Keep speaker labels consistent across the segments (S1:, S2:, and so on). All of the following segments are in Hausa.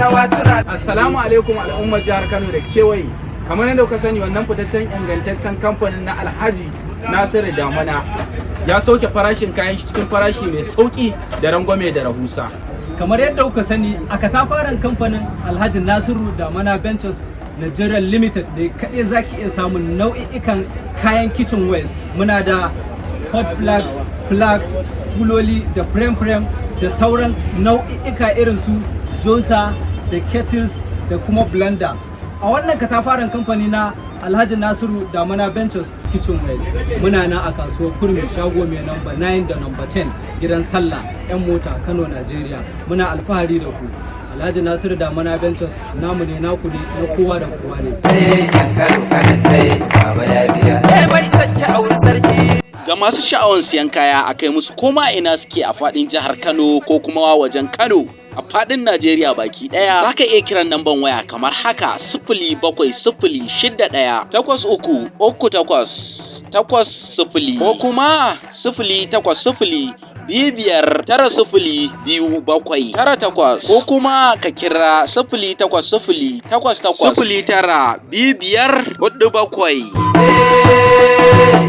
S1: Assalamu alaikum al'ummar jihar Kano da kewaye. Kamar yadda kuka sani, wannan fitaccen ingantaccen kamfanin na Alhaji Nasiru Damana ya sauke farashin kayan shi cikin farashi mai sauki da rangwame da rahusa.
S2: Kamar yadda kuka sani, a katafaren kamfanin Alhaji Nasiru Damana Ventures Nigeria Limited ne kaɗai zaki iya samun nau'ikan kayan kitchen wares. Muna da hot flags, kuloli da frame da sauran nau'ika irin su josa da kettles da kuma blender. A wannan katafaren kamfani na Alhaji Nasiru Damana Ventures Kitchen Wares muna nan a kasuwar Kurmi, shago mai namba 9 da namba 10, gidan Sallah, 'yan mota, Kano, Najeriya. Muna alfahari da ku. Alhaji Nasiru Damana Ventures namu ne, naku ne, na kowa da kowa ne.
S3: Ga masu sha'awar siyan kaya a kai musu koma ina suke a faɗin jihar Kano ko kuma wajen Kano, a faɗin Najeriya baki ɗaya, za ka iya kiran namban waya kamar haka: 0706113838 ko kuma 08055902798 ko kuma ka kira 08088092547.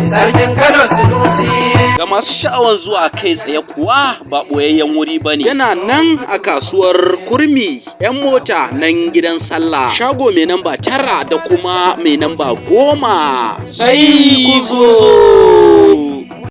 S4: Sarkin Kano Sunusi.
S3: Ga masu sha'awar zuwa kai tsaye kuwa ba ɓoyayyen wuri ba ne. Yana nan a kasuwar Kurmi, 'yan mota nan gidan Sallah, shago mai namba 9 da kuma mai namba 10. Sai ku zo.